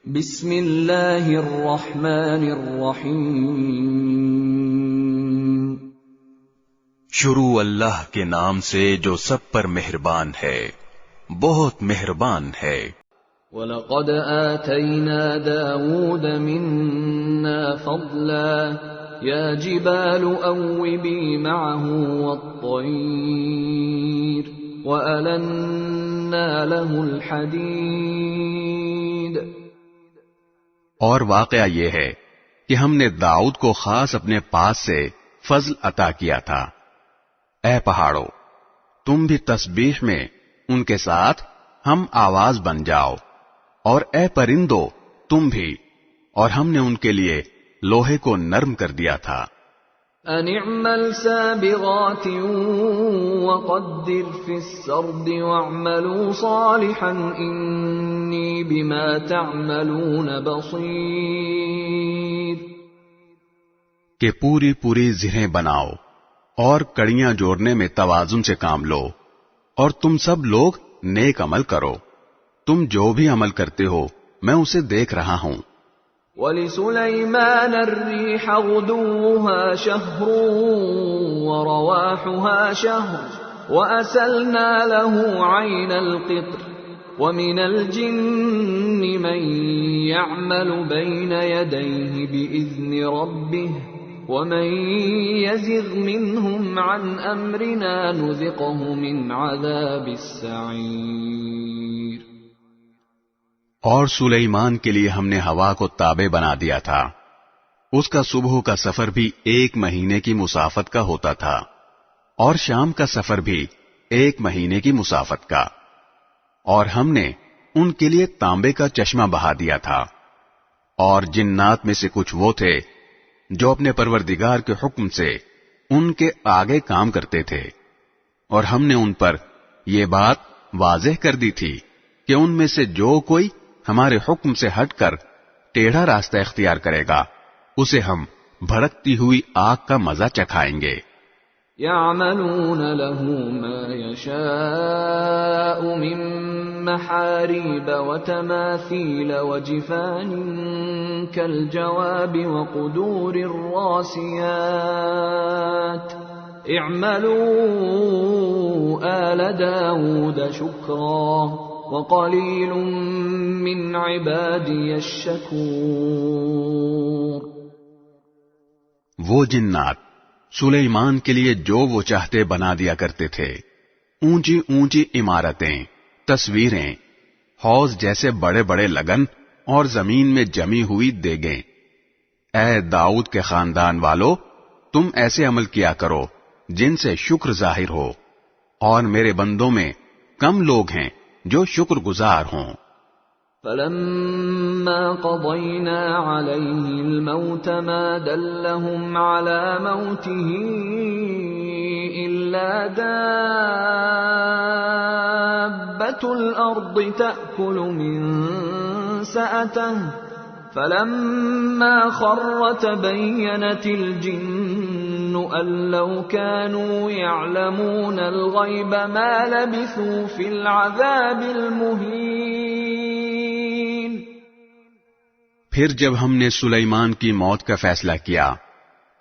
بسم اللہ الرحمن الرحیم۔ شروع اللہ کے نام سے جو سب پر مہربان ہے، بہت مہربان ہے۔ وَلَقَدْ آتَيْنَا دَاوُودَ مِنَّا فَضْلًا يَا جِبَالُ أَوِّبِي مَعَهُ وَالطَّيْرَ وَأَلَنَّا لَهُ الْحَدِيدَ۔ اور واقعہ یہ ہے کہ ہم نے داؤد کو خاص اپنے پاس سے فضل عطا کیا تھا۔ اے پہاڑوں، تم بھی تسبیح میں ان کے ساتھ ہم آواز بن جاؤ، اور اے پرندوں تم بھی، اور ہم نے ان کے لیے لوہے کو نرم کر دیا تھا۔ ان اعمل سابغات وقدر في السرد واعملوا صالحا انی بما تعملون بصیر۔ کہ پوری پوری زرہیں بناؤ اور کڑیاں جوڑنے میں توازن سے کام لو، اور تم سب لوگ نیک عمل کرو، تم جو بھی عمل کرتے ہو میں اسے دیکھ رہا ہوں۔ وَلِسُلَيْمَانَ الرِّيحَ غُدُوُّهَا شَهْرٌ وَرَوَاحُهَا شَهْرٌ وَأَسَلْنَا لَهُ عَيْنَ الْقِطْرِ وَمِنَ الْجِنِّ مَن يَعْمَلُ بَيْنَ يَدَيْهِ بِإِذْنِ رَبِّهِ وَمَن يَزِغْ مِنْهُمْ عَنْ أَمْرِنَا نُذِقْهُ مِنْ عَذَابِ السَّعِيرِ۔ اور سلیمان کے لیے ہم نے ہوا کو تابع بنا دیا تھا، اس کا صبح کا سفر بھی 1 مہینے کی مسافت کا ہوتا تھا، اور شام کا سفر بھی 1 مہینے کی مسافت کا، اور ہم نے ان کے لیے تانبے کا چشمہ بہا دیا تھا۔ اور جنات میں سے کچھ وہ تھے جو اپنے پروردگار کے حکم سے ان کے آگے کام کرتے تھے، اور ہم نے ان پر یہ بات واضح کر دی تھی کہ ان میں سے جو کوئی ہمارے حکم سے ہٹ کر ٹیڑھا راستہ اختیار کرے گا اسے ہم بھڑکتی ہوئی آگ کا مزہ چکھائیں گے۔ يَعْمَلُونَ لَهُ مَا يَشَاءُ مِن مَّحَارِيبَ وَتَمَاثِيلَ وَجِفَانٍ كَالْجَوَابِ وَقُدُورٍ رَّاسِيَاتٍ اعْمَلُوا آلَ دَاوُودَ شُكْرًا وَقَلِيلٌ مِّنْ عِبَادِيَ الشَّكُورُ۔ وہ جنات سلیمان کے لیے جو وہ چاہتے بنا دیا کرتے تھے، اونچی اونچی عمارتیں، تصویریں، حوض جیسے بڑے بڑے لگن اور زمین میں جمی ہوئی دیگیں۔ اے داؤد کے خاندان والو، تم ایسے عمل کیا کرو جن سے شکر ظاہر ہو، اور میرے بندوں میں کم لوگ ہیں جو شکر گزار ہوں۔ فَلَمَّا قَضَيْنَا عَلَيْهِ الْمَوْتَ مَا دَلَّهُمْ عَلَى مَوْتِهِ إِلَّا دَابَّةُ الْأَرْضِ تَأْكُلُ مِنْ سَأَتَهُ فَلَمَّا خَرَّ تَبَيَّنَتِ الْجِنُّ أَن لَّوْ كَانُوا يَعْلَمُونَ الْغَيْبَ مَا لَبِثُوا فِي الْعَذَابِ الْمُهِينِ۔ پھر جب ہم نے سلیمان کی موت کا فیصلہ کیا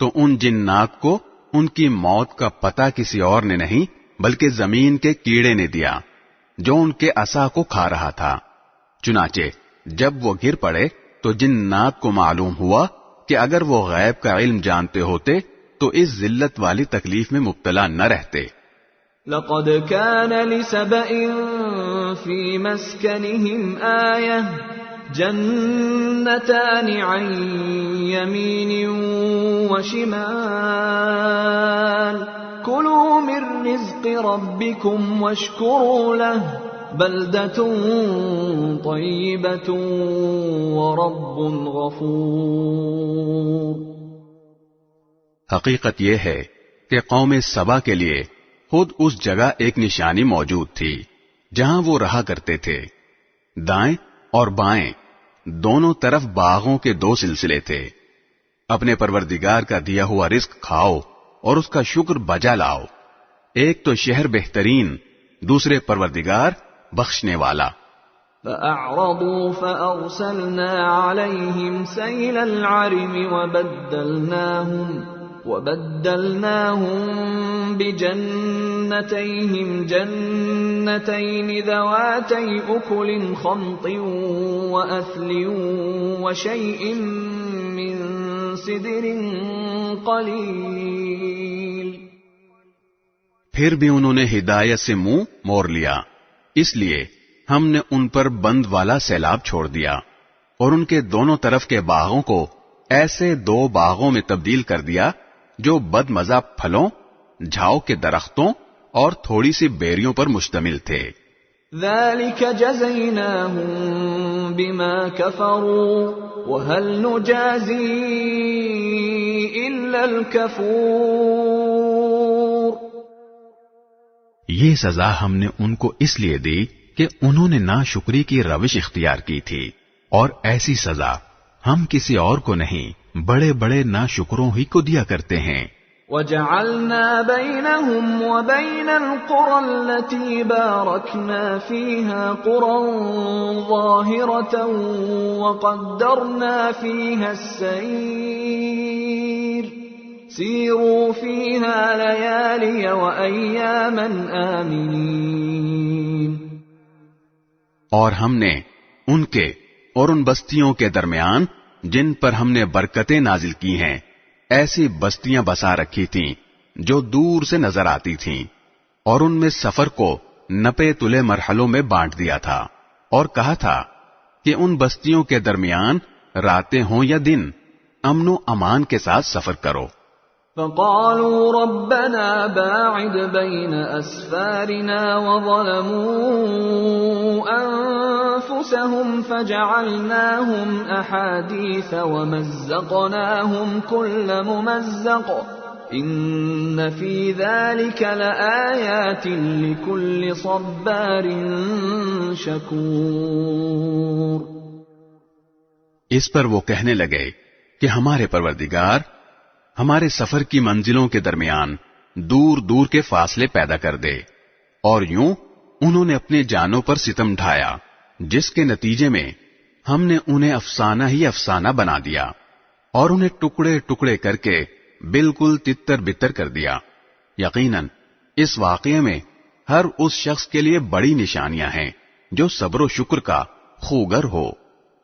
تو ان جنات کو ان کی موت کا پتہ کسی اور نے نہیں بلکہ زمین کے کیڑے نے دیا جو ان کے عصا کو کھا رہا تھا۔ چنانچہ جب وہ گر پڑے تو جنات کو معلوم ہوا کہ اگر وہ غیب کا علم جانتے ہوتے تو اس ذلت والی تکلیف میں مبتلا نہ رہتے۔ لَقَدْ كَانَ لِسَبَإٍ فِي مَسْكَنِهِمْ آيَةٌ جَنَّتَانِ عَنْ يَمِينٍ وَشِمَالٍ كُلُوا مِن رِّزْقِ رَبِّكُمْ وَاشْكُرُوا لَهُ بَلْدَةٌ طَيِّبَةٌ وَرَبٌّ غَفُورٌ۔ حقیقت یہ ہے کہ قوم سبا کے لیے خود اس جگہ ایک نشانی موجود تھی جہاں وہ رہا کرتے تھے۔ دائیں اور بائیں دونوں طرف باغوں کے 2 سلسلے تھے۔ اپنے پروردگار کا دیا ہوا رزق کھاؤ اور اس کا شکر بجا لاؤ۔ ایک تو شہر بہترین، دوسرے پروردگار بخشنے والا۔ فأعرضوا فأرسلنا عليهم سيل العرم وبدلناهم بجنتيهم جنتين ذواتي أكل خمط وأثل وشيء من سدر قليل. پھر بھی انہوں نے ہدایت سے منہ موڑ لیا، اس لیے ہم نے ان پر بند والا سیلاب چھوڑ دیا اور ان کے دونوں طرف کے باغوں کو ایسے 2 باغوں میں تبدیل کر دیا جو بد مزہ پھلوں، جھاؤ کے درختوں اور تھوڑی سی بیریوں پر مشتمل تھے. ذلك جزيناهم بما كفروا وهل نجازي إلا الكفور. یہ سزا ہم نے ان کو اس لیے دی کہ انہوں نے ناشکری کی روش اختیار کی تھی، اور ایسی سزا ہم کسی اور کو نہیں بڑے بڑے ناشکروں ہی کو دیا کرتے ہیں. وَجَعَلْنَا بَيْنَهُمْ وَبَيْنَ الْقُرَى الَّتِي بَارَكْنَا فِيهَا قُرًى ظَاهِرَةً وَقَدَّرْنَا فِيهَا السَّيْرَ سِيرُوا فِيهَا لَيَالِيَ وَأَيَّامًا آمِنِينَ. اور ہم نے ان کے اور ان بستیوں کے درمیان جن پر ہم نے برکتیں نازل کی ہیں ایسی بستیاں بسا رکھی تھیں جو دور سے نظر آتی تھیں، اور ان میں سفر کو نپے تلے مرحلوں میں بانٹ دیا تھا، اور کہا تھا کہ ان بستیوں کے درمیان راتیں ہوں یا دن امن و امان کے ساتھ سفر کرو. فقالوا ربنا باعد بين أسفارنا وظلموا أنفسهم فجعلناهم أحاديث ومزقناهم كل ممزق إن في ذلك لآيات لكل صبار شكور. اس پر وہ کہنے لگے کہ ہمارے پروردگار ہمارے سفر کی منزلوں کے درمیان دور دور کے فاصلے پیدا کر دے، اور یوں انہوں نے اپنے جانوں پر ستم ڈھایا جس کے نتیجے میں ہم نے انہیں افسانہ ہی افسانہ بنا دیا اور انہیں ٹکڑے ٹکڑے کر کے بالکل تتر بتر کر دیا. یقیناً اس واقعے میں ہر اس شخص کے لیے بڑی نشانیاں ہیں جو صبر و شکر کا خوگر ہو.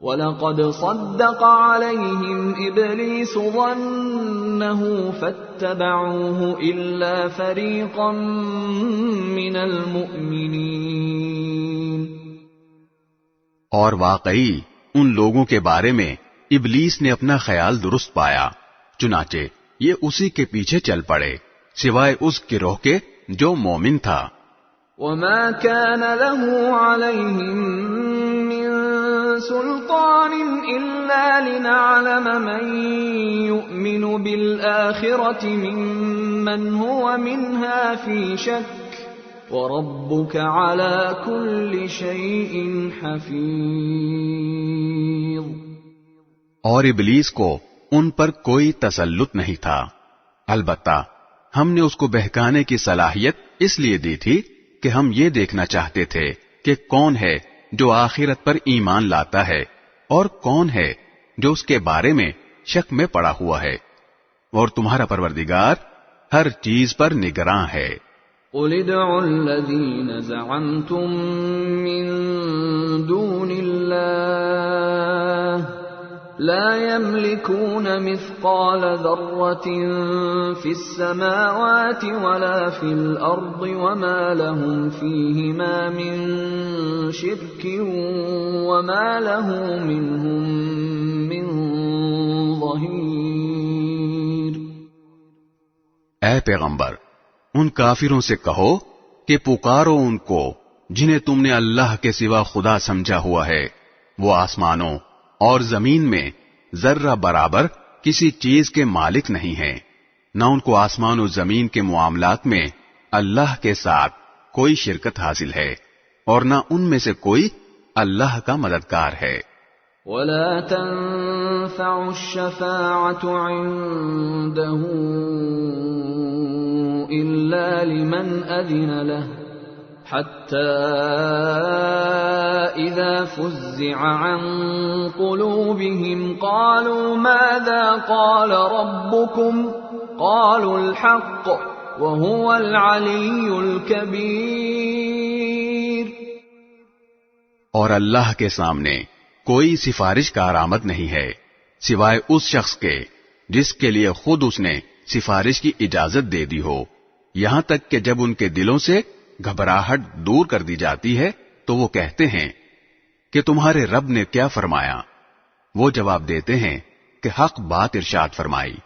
وَلَقَدْ صَدَّقَ عَلَيْهِمْ إِبْلِيسُ ظَنَّهُ فَاتَّبَعُوهُ إِلَّا فَرِيقًا مِّنَ الْمُؤْمِنِينَ. اور واقعی ان لوگوں کے بارے میں ابلیس نے اپنا خیال درست پایا، چنانچہ یہ اسی کے پیچھے چل پڑے سوائے اس گروہ کے جو مومن تھا. وَمَا كَانَ لَهُ عَلَيْهِمْ مِّن سُلْطَانٍ إِلَّا لِنَعْلَمَ مَن يُؤْمِنُ بِالْآخِرَةِ مِمَّنْ هُوَ مِنْهَا فِي شَكٍّ وَرَبُّكَ عَلَى كُلِّ شَيْءٍ حَفِيظٌ. اور ابلیس کو ان پر کوئی تسلط نہیں تھا، البتہ ہم نے اس کو بہکانے کی صلاحیت اس لیے دی تھی کہ ہم یہ دیکھنا چاہتے تھے کہ کون ہے جو آخرت پر ایمان لاتا ہے اور کون ہے جو اس کے بارے میں شک میں پڑا ہوا ہے، اور تمہارا پروردگار ہر چیز پر نگراں ہے. قُلِ ادْعُوا الَّذِينَ زَعَمْتُم مِّن دُونِ اللَّهِ لَا يَمْلِكُونَ مِثْقَالَ ذَرَّةٍ فِي السَّمَاوَاتِ وَلَا فِي الْأَرْضِ وَمَا لَهُمْ فِيهِمَا مِن شِرْكٍ وَمَا لَهُ مِنْهُم مِّن ظَهِيرٍ. اے پیغمبر، ان کافروں سے کہو کہ پکارو ان کو جنہیں تم نے اللہ کے سوا خدا سمجھا ہوا ہے. وہ آسمانوں اور زمین میں ذرہ برابر کسی چیز کے مالک نہیں ہیں، نہ ان کو آسمان و زمین کے معاملات میں اللہ کے ساتھ کوئی شرکت حاصل ہے، اور نہ ان میں سے کوئی اللہ کا مددگار ہے. وَلَا تَنفَعُ الشَّفَاعَةُ عِندَهُ إِلَّا لِمَنْ أَذِنَ لَهُ حتى إذا فزع عن قلوبهم قالوا ماذا قال ربكم قالوا الحق وهو العلي الكبير. اور اللہ کے سامنے کوئی سفارش کارآمد نہیں ہے سوائے اس شخص کے جس کے لیے خود اس نے سفارش کی اجازت دے دی ہو، یہاں تک کہ جب ان کے دلوں سے گھبراہٹ دور کر دی جاتی ہے تو وہ کہتے ہیں کہ تمہارے رب نے کیا فرمایا؟ وہ جواب دیتے ہیں کہ حق بات ارشاد فرمائی،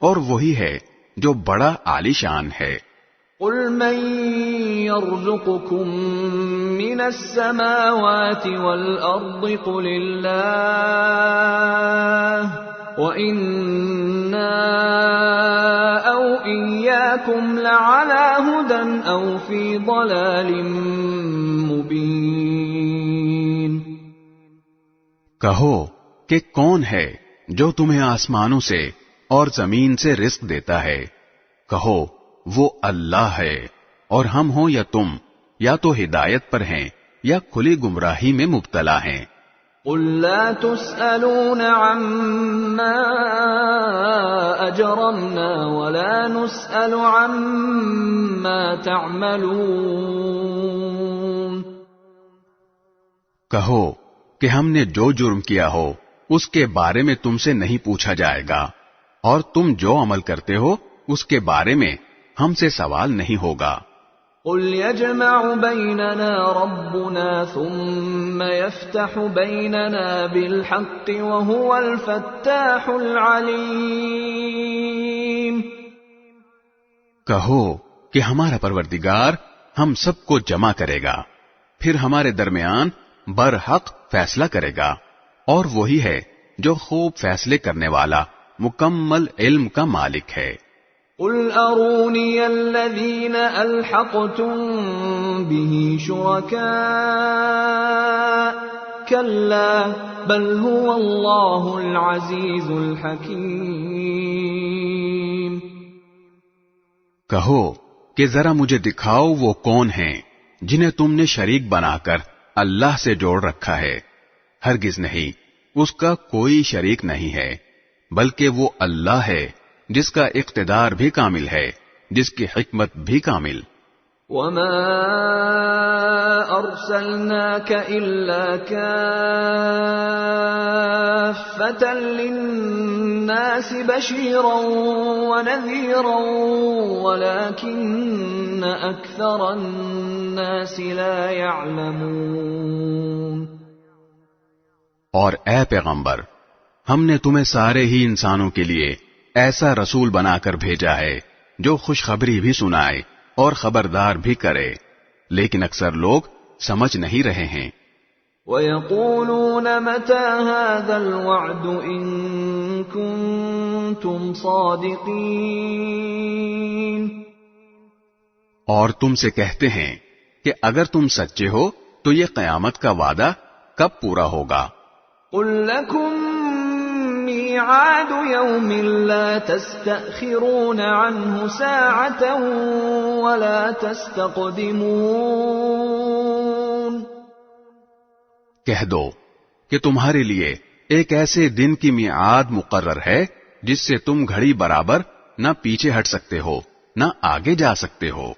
اور وہی ہے جو بڑا عالی شان ہے. قل من يرزقكم من السماوات والأرض قل الله وإنا أو إياكم لعلى هدى أو في ضلال مبين. کہو کہ کون ہے جو تمہیں آسمانوں سے اور زمین سے رزق دیتا ہے؟ کہو وہ اللہ ہے، اور ہم ہوں یا تم یا تو ہدایت پر ہیں یا کھلی گمراہی میں مبتلا ہیں. قل لا تسألون عما أجرمنا ولا نسأل عما تعملون. کہو کہ ہم نے جو جرم کیا ہو اس کے بارے میں تم سے نہیں پوچھا جائے گا، اور تم جو عمل کرتے ہو اس کے بارے میں ہم سے سوال نہیں ہوگا. قل يجمع بيننا ربنا ثم يفتح بيننا بالحق وهو الفتاح العليم. کہو کہ ہمارا پروردگار ہم سب کو جمع کرے گا، پھر ہمارے درمیان برحق فیصلہ کرے گا، اور وہی ہے جو خوب فیصلے کرنے والا مکمل علم کا مالک ہے. قل اروني الذين الحقتم به شركاء كلا بل هو الله العزيز الحكيم. کہو کہ ذرا مجھے دکھاؤ وہ کون ہیں جنہیں تم نے شریک بنا کر اللہ سے جوڑ رکھا ہے. ہرگز نہیں، اس کا کوئی شریک نہیں ہے، بلکہ وہ اللہ ہے جس کا اقتدار بھی کامل ہے، جس کی حکمت بھی کامل. وما ارسلناك الا كافة للناس بشيرا ونذيرا ولكن اكثر الناس لا يعلمون. اور اے پیغمبر، ہم نے تمہیں سارے ہی انسانوں کے لیے ایسا رسول بنا کر بھیجا ہے جو خوشخبری بھی سنائے اور خبردار بھی کرے، لیکن اکثر لوگ سمجھ نہیں رہے ہیں. وَيَقُولُونَ مَتَى هَذَا الْوَعْدُ إِن كُنتُمْ صَادِقِينَ. اور تم سے کہتے ہیں کہ اگر تم سچے ہو تو یہ قیامت کا وعدہ کب پورا ہوگا؟ قُل لَّكُم ميعاد يوم لا تستأخرون عنه ساعة ولا تستقدمون. کہہ دو کہ تمہارے لیے ایک ایسے دن کی میعاد مقرر ہے جس سے تم گھڑی برابر نہ پیچھے ہٹ سکتے ہو نہ آگے جا سکتے ہو.